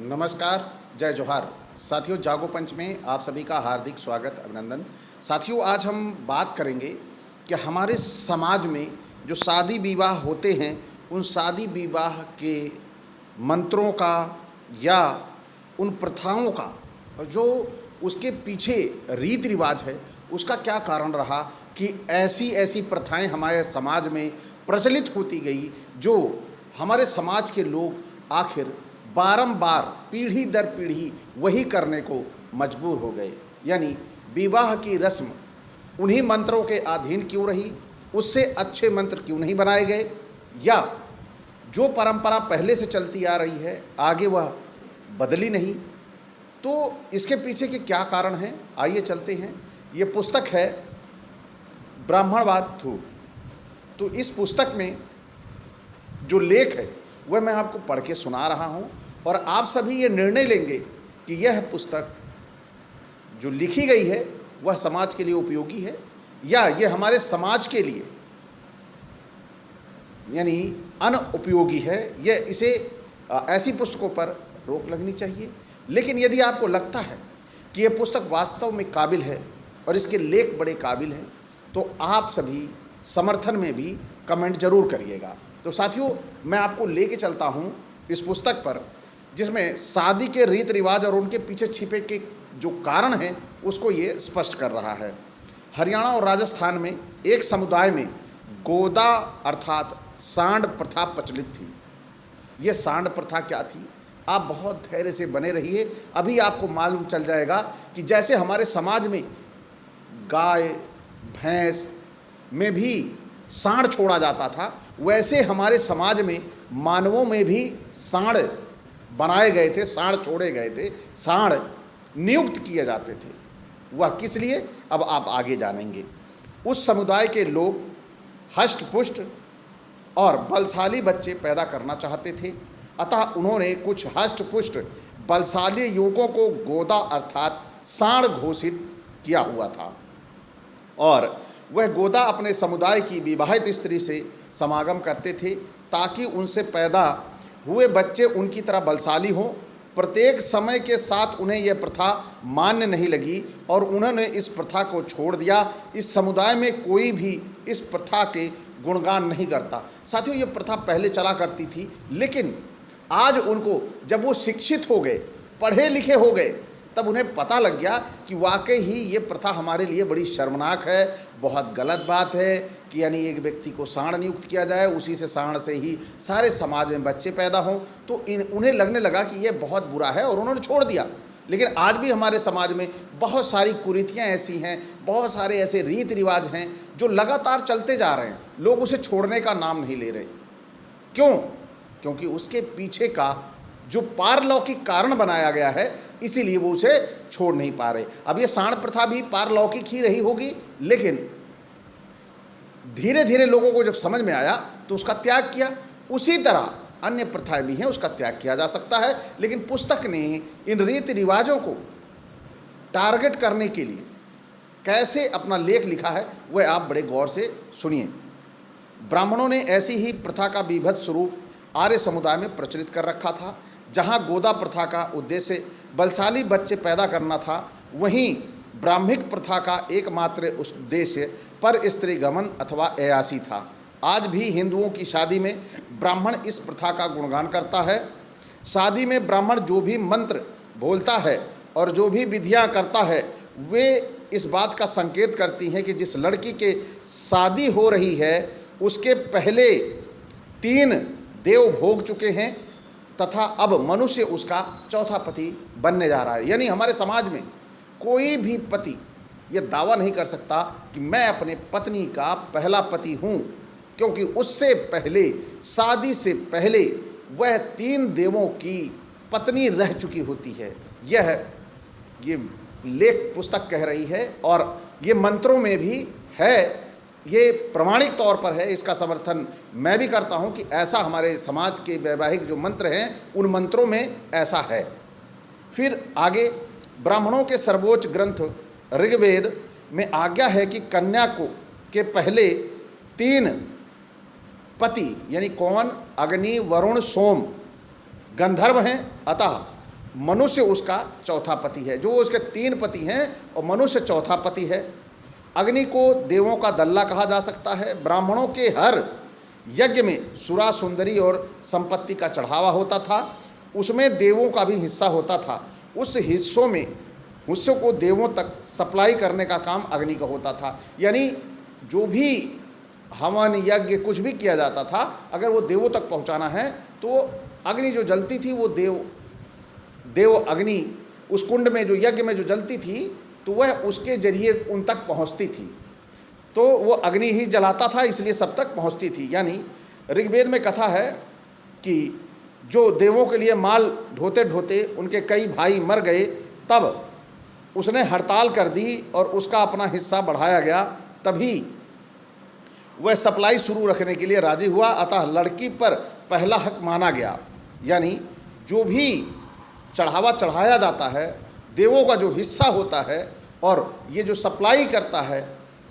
नमस्कार, जय जोहार। साथियों, जागो पंच में आप सभी का हार्दिक स्वागत, अभिनंदन। साथियों, आज हम बात करेंगे कि हमारे समाज में जो शादी विवाह होते हैं, उन शादी विवाह के मंत्रों का या उन प्रथाओं का जो उसके पीछे रीति रिवाज है, उसका क्या कारण रहा कि ऐसी ऐसी प्रथाएं हमारे समाज में प्रचलित होती गई, जो हमारे समाज के लोग आखिर बारंबार पीढ़ी दर पीढ़ी वही करने को मजबूर हो गए। यानी विवाह की रस्म उन्हीं मंत्रों के अधीन क्यों रही, उससे अच्छे मंत्र क्यों नहीं बनाए गए, या जो परंपरा पहले से चलती आ रही है आगे वह बदली नहीं। तो इसके पीछे के क्या कारण हैं, आइए चलते हैं। ये पुस्तक है ब्राह्मणवाद थूर। तो इस पुस्तक में जो लेख है वह मैं आपको पढ़ के सुना रहा हूँ, और आप सभी ये निर्णय लेंगे कि यह पुस्तक जो लिखी गई है वह समाज के लिए उपयोगी है या यह हमारे समाज के लिए यानी अनुपयोगी है। यह इसे ऐसी पुस्तकों पर रोक लगनी चाहिए। लेकिन यदि आपको लगता है कि यह पुस्तक वास्तव में काबिल है और इसके लेख बड़े काबिल हैं, तो आप सभी समर्थन में भी कमेंट जरूर करिएगा। तो साथियों, मैं आपको लेके चलता हूँ इस पुस्तक पर, जिसमें शादी के रीति रिवाज और उनके पीछे छिपे के जो कारण हैं उसको ये स्पष्ट कर रहा है। हरियाणा और राजस्थान में एक समुदाय में गोदा अर्थात सांड प्रथा प्रचलित थी। ये सांड प्रथा क्या थी, आप बहुत धैर्य से बने रहिए, अभी आपको मालूम चल जाएगा कि जैसे हमारे समाज में गाय भैंस में भी सांड छोड़ा जाता था, वैसे हमारे समाज में मानवों में भी सांड बनाए गए थे, सांड छोड़े गए थे, सांड नियुक्त किए जाते थे। वह किस लिए, अब आप आगे जानेंगे। उस समुदाय के लोग हष्ट पुष्ट और बलशाली बच्चे पैदा करना चाहते थे, अतः उन्होंने कुछ हष्ट पुष्ट बलशाली युवकों को गोदा अर्थात सांड घोषित किया हुआ था, और वह गोदा अपने समुदाय की विवाहित स्त्री से समागम करते थे ताकि उनसे पैदा हुए बच्चे उनकी तरह बलशाली हों। प्रत्येक समय के साथ उन्हें यह प्रथा मान्य नहीं लगी और उन्होंने इस प्रथा को छोड़ दिया। इस समुदाय में कोई भी इस प्रथा के गुणगान नहीं करता। साथियों, ये प्रथा पहले चला करती थी, लेकिन आज उनको जब वो शिक्षित हो गए, पढ़े लिखे हो गए, तब उन्हें पता लग गया कि वाकई ही ये प्रथा हमारे लिए बड़ी शर्मनाक है, बहुत गलत बात है कि यानी एक व्यक्ति को सांड नियुक्त किया जाए, उसी से सांड से ही सारे समाज में बच्चे पैदा हों। तो उन्हें लगने लगा कि ये बहुत बुरा है और उन्होंने छोड़ दिया। लेकिन आज भी हमारे समाज में बहुत सारी कुरीतियाँ ऐसी हैं, बहुत सारे ऐसे रीति रिवाज हैं जो लगातार चलते जा रहे हैं, लोग उसे छोड़ने का नाम नहीं ले रहे। क्यों? क्योंकि उसके पीछे का जो पारलौकिक कारण बनाया गया है, इसीलिए वो उसे छोड़ नहीं पा रहे। अब ये सांड प्रथा भी पारलौकिक ही रही होगी, लेकिन धीरे धीरे लोगों को जब समझ में आया तो उसका त्याग किया। उसी तरह अन्य प्रथाएं भी हैं, उसका त्याग किया जा सकता है। लेकिन पुस्तक ने इन रीति रिवाजों को टारगेट करने के लिए कैसे अपना लेख लिखा है, वह आप बड़े गौर से सुनिए। ब्राह्मणों ने ऐसी ही प्रथा का बीभत्स स्वरूप आर्य समुदाय में प्रचलित कर रखा था। जहाँ गोदा प्रथा का उद्देश्य बलशाली बच्चे पैदा करना था, वहीं ब्राह्मिक प्रथा का एकमात्र उद्देश्य पर स्त्री गमन अथवा अयासी था। आज भी हिंदुओं की शादी में ब्राह्मण इस प्रथा का गुणगान करता है। शादी में ब्राह्मण जो भी मंत्र बोलता है और जो भी विधियाँ करता है, वे इस बात का संकेत करती हैं कि जिस लड़की के शादी हो रही है उसके पहले 3 देव भोग चुके हैं तथा अब मनुष्य उसका चौथा पति बनने जा रहा है। यानी हमारे समाज में कोई भी पति ये दावा नहीं कर सकता कि मैं अपने पत्नी का पहला पति हूँ, क्योंकि उससे पहले, शादी से पहले वह 3 देवों की पत्नी रह चुकी होती है। ये लेख पुस्तक कह रही है, और ये मंत्रों में भी है। ये प्रमाणिक तौर पर है, इसका समर्थन मैं भी करता हूँ कि ऐसा हमारे समाज के वैवाहिक जो मंत्र हैं, उन मंत्रों में ऐसा है। फिर आगे, ब्राह्मणों के सर्वोच्च ग्रंथ ऋग्वेद में आज्ञा है कि कन्या को के पहले 3 पति यानी कौन, अग्नि, वरुण, सोम गंधर्व हैं, अतः मनुष्य उसका चौथा पति है, जो उसके 3 पति हैं और मनुष्य चौथा पति है। अग्नि को देवों का दल्ला कहा जा सकता है। ब्राह्मणों के हर यज्ञ में सुरा सुंदरी और संपत्ति का चढ़ावा होता था, उसमें देवों का भी हिस्सा होता था। उस हिस्सों को देवों तक सप्लाई करने का काम अग्नि का होता था। यानी जो भी हवन यज्ञ कुछ भी किया जाता था, अगर वो देवों तक पहुंचाना है तो अग्नि जो जलती थी वो देव अग्नि उस कुंड में जो यज्ञ में जो जलती थी तो वह उसके जरिए उन तक पहुंचती थी। तो वो अग्नि ही जलाता था, इसलिए सब तक पहुंचती थी। यानी ऋग्वेद में कथा है कि जो देवों के लिए माल ढोते ढोते उनके कई भाई मर गए, तब उसने हड़ताल कर दी और उसका अपना हिस्सा बढ़ाया गया, तभी वह सप्लाई शुरू रखने के लिए राजी हुआ। अतः लड़की पर पहला हक माना गया। यानी जो भी चढ़ावा चढ़ाया जाता है, देवों का जो हिस्सा होता है, और ये जो सप्लाई करता है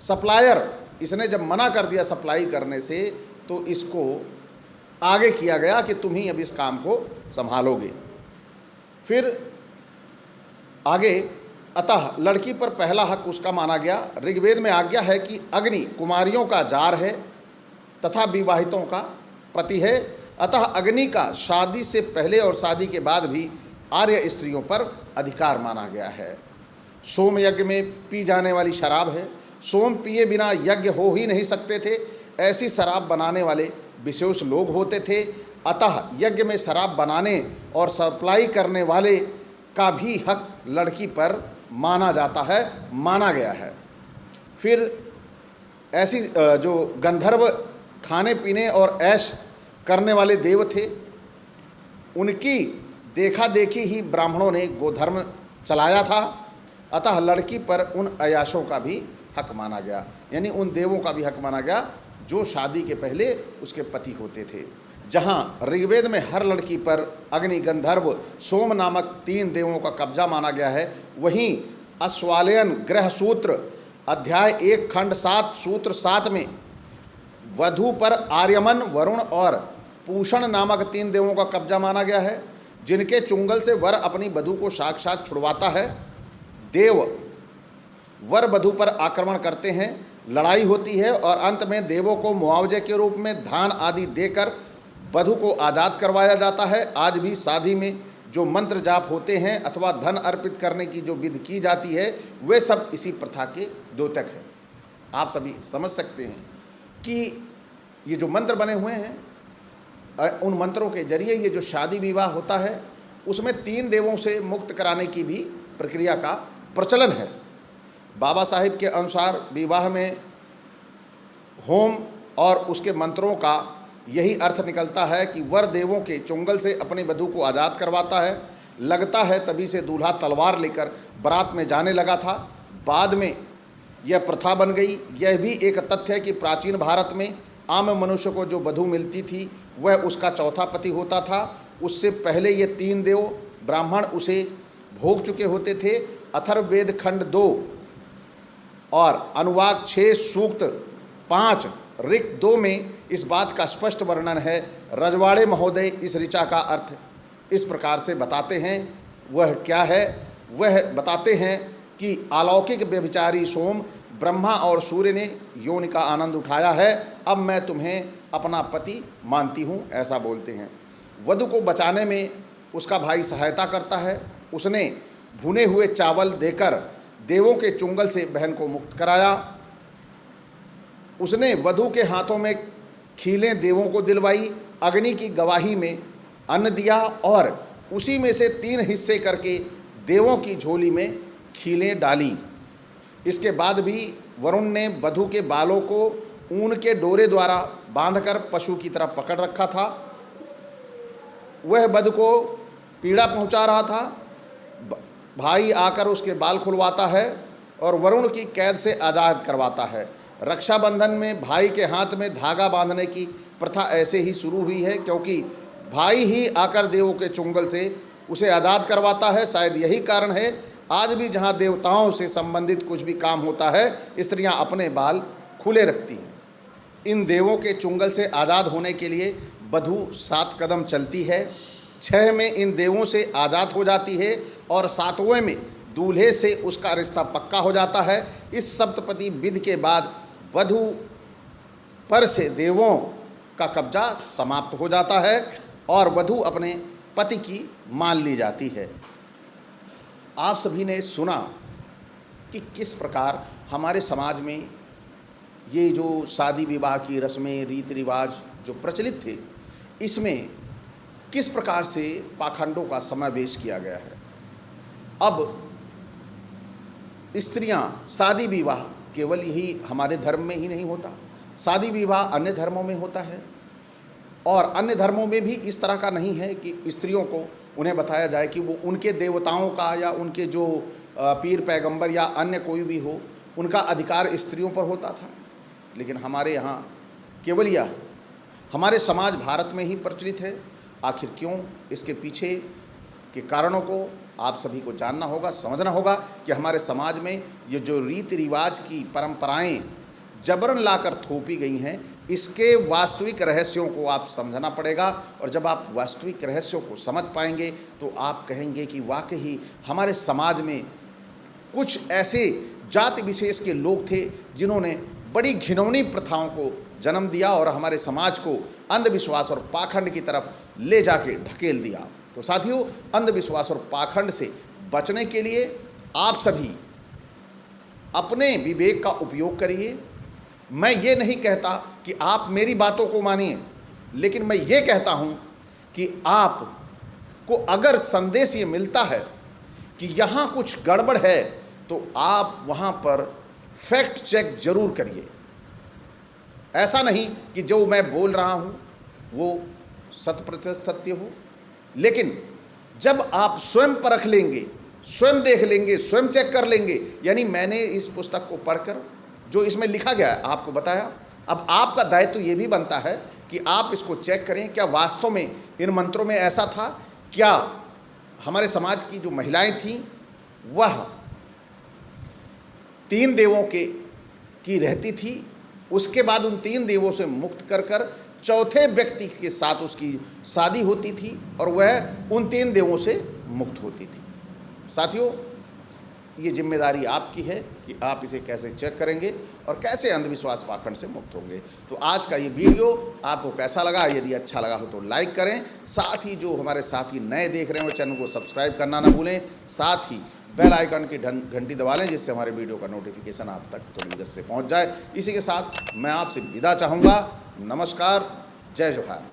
सप्लायर, इसने जब मना कर दिया सप्लाई करने से, तो इसको आगे किया गया कि तुम ही अब इस काम को संभालोगे। फिर आगे, अतः लड़की पर पहला हक उसका माना गया। ऋग्वेद में आज्ञा है कि अग्नि कुमारियों का जार है तथा विवाहितों का पति है। अतः अग्नि का शादी से पहले और शादी के बाद भी आर्य स्त्रियों पर अधिकार माना गया है। सोम यज्ञ में पी जाने वाली शराब है। सोम पिए बिना यज्ञ हो ही नहीं सकते थे। ऐसी शराब बनाने वाले विशेष लोग होते थे। अतः यज्ञ में शराब बनाने और सप्लाई करने वाले का भी हक लड़की पर माना जाता है, माना गया है। फिर ऐसी जो गंधर्व खाने पीने और ऐश करने वाले देव थे, उनकी देखा देखी ही ब्राह्मणों ने गोधर्म चलाया था। अतः लड़की पर उन अयाशों का भी हक माना गया, यानी उन देवों का भी हक माना गया जो शादी के पहले उसके पति होते थे। जहाँ ऋग्वेद में हर लड़की पर अग्नि, गंधर्व, सोम नामक 3 देवों का कब्जा माना गया है, वहीं अश्वालयन ग्रह सूत्र अध्याय 1 खंड 7 सूत्र 7 में वधु पर आर्यमन, वरुण और पूषण नामक 3 देवों का कब्जा माना गया है, जिनके चुंगल से वर अपनी वधु को साक्षात छुड़वाता है। देव वर वधु पर आक्रमण करते हैं, लड़ाई होती है और अंत में देवों को मुआवजे के रूप में धान आदि देकर वधु को आज़ाद करवाया जाता है। आज भी शादी में जो मंत्र जाप होते हैं अथवा धन अर्पित करने की जो विधि की जाती है, वे सब इसी प्रथा के द्योतक हैं। आप सभी समझ सकते हैं कि ये जो मंत्र बने हुए हैं, उन मंत्रों के जरिए ये जो शादी विवाह होता है उसमें 3 देवों से मुक्त कराने की भी प्रक्रिया का प्रचलन है। बाबा साहिब के अनुसार विवाह में होम और उसके मंत्रों का यही अर्थ निकलता है कि वर देवों के चुंगल से अपनी वधु को आज़ाद करवाता है। लगता है तभी से दूल्हा तलवार लेकर बारात में जाने लगा था, बाद में यह प्रथा बन गई। यह भी एक तथ्य है कि प्राचीन भारत में आम मनुष्य को जो वधु मिलती थी वह उसका चौथा पति होता था। उससे पहले ये 3 देव ब्राह्मण उसे भोग चुके होते थे। अथर्ववेद खंड 2 और अनुवाक 6 सूक्त 5 ऋक 2 में इस बात का स्पष्ट वर्णन है। रजवाड़े महोदय इस ऋचा का अर्थ इस प्रकार से बताते हैं। वह क्या है? वह बताते हैं कि अलौकिक व्यभिचारी सोम, ब्रह्मा और सूर्य ने योनि का आनंद उठाया है। अब मैं तुम्हें अपना पति मानती हूँ, ऐसा बोलते हैं। वधु को बचाने में उसका भाई सहायता करता है। उसने भुने हुए चावल देकर देवों के चुंगल से बहन को मुक्त कराया। उसने वधु के हाथों में खीलें देवों को दिलवाई, अग्नि की गवाही में अन्न दिया और उसी में से 3 हिस्से करके देवों की झोली में खीलें डाली। इसके बाद भी वरुण ने वधु के बालों को ऊन के डोरे द्वारा बांधकर पशु की तरह पकड़ रखा था। वह वधु को पीड़ा पहुंचा रहा था। भाई आकर उसके बाल खुलवाता है और वरुण की कैद से आज़ाद करवाता है। रक्षाबंधन में भाई के हाथ में धागा बांधने की प्रथा ऐसे ही शुरू हुई है, क्योंकि भाई ही आकर देवों के चुंगल से उसे आज़ाद करवाता है। शायद यही कारण है आज भी जहाँ देवताओं से संबंधित कुछ भी काम होता है, स्त्रियाँ अपने बाल खुले रखती हैं। इन देवों के चुंगल से आज़ाद होने के लिए वधु 7 कदम चलती है 6 में इन देवों से आज़ाद हो जाती है और 7वें में दूल्हे से उसका रिश्ता पक्का हो जाता है। इस सप्तपदी विधि के बाद वधू पर से देवों का कब्जा समाप्त हो जाता है और वधू अपने पति की मान ली जाती है। आप सभी ने सुना कि किस प्रकार हमारे समाज में ये जो शादी विवाह की रस्में रीति रिवाज जो प्रचलित थे, इसमें किस प्रकार से पाखंडों का समावेश किया गया है। अब स्त्रियां शादी विवाह केवल यही हमारे धर्म में ही नहीं होता, शादी विवाह अन्य धर्मों में होता है और अन्य धर्मों में भी इस तरह का नहीं है कि स्त्रियों को उन्हें बताया जाए कि वो उनके देवताओं का या उनके जो पीर पैगंबर या अन्य कोई भी हो, उनका अधिकार स्त्रियों पर होता था। लेकिन हमारे यहाँ केवल यह हमारे समाज भारत में ही प्रचलित है। आखिर क्यों? इसके पीछे के कारणों को आप सभी को जानना होगा, समझना होगा कि हमारे समाज में ये जो रीति रिवाज की परंपराएं जबरन लाकर थोपी गई हैं, इसके वास्तविक रहस्यों को आप समझना पड़ेगा। और जब आप वास्तविक रहस्यों को समझ पाएंगे तो आप कहेंगे कि वाकई हमारे समाज में कुछ ऐसे जाति विशेष के लोग थे जिन्होंने बड़ी घिनौनी प्रथाओं को जन्म दिया और हमारे समाज को अंधविश्वास और पाखंड की तरफ ले जाके ढकेल दिया। तो साथियों, अंधविश्वास और पाखंड से बचने के लिए आप सभी अपने विवेक का उपयोग करिए। मैं ये नहीं कहता कि आप मेरी बातों को मानिए, लेकिन मैं ये कहता हूँ कि आपको अगर संदेश ये मिलता है कि यहाँ कुछ गड़बड़ है तो आप वहाँ पर फैक्ट चेक जरूर करिए। ऐसा नहीं कि जो मैं बोल रहा हूँ वो 100% सत्य हो, लेकिन जब आप स्वयं परख लेंगे, स्वयं देख लेंगे, स्वयं चेक कर लेंगे, यानी मैंने इस पुस्तक को पढ़कर जो इसमें लिखा गया है आपको बताया, अब आपका दायित्व ये भी बनता है कि आप इसको चेक करें, क्या वास्तव में इन मंत्रों में ऐसा था, क्या हमारे समाज की जो महिलाएं थीं वह 3 देवों की रहती थी, उसके बाद उन 3 देवों से मुक्त कर कर चौथे व्यक्ति के साथ उसकी शादी होती थी और वह उन 3 देवों से मुक्त होती थी। साथियों, ये जिम्मेदारी आपकी है कि आप इसे कैसे चेक करेंगे और कैसे अंधविश्वास पाखंड से मुक्त होंगे। तो आज का ये वीडियो आपको कैसा लगा? यदि अच्छा लगा हो तो लाइक करें, साथ ही जो हमारे साथी नए देख रहे हैं वो चैनल को सब्सक्राइब करना ना भूलें, साथ ही बेल आइकन की घंटी दबा लें जिससे हमारे वीडियो का नोटिफिकेशन आप तक तुरंत से पहुंच जाए। इसी के साथ मैं आपसे विदा चाहूँगा। नमस्कार, जय जोहार।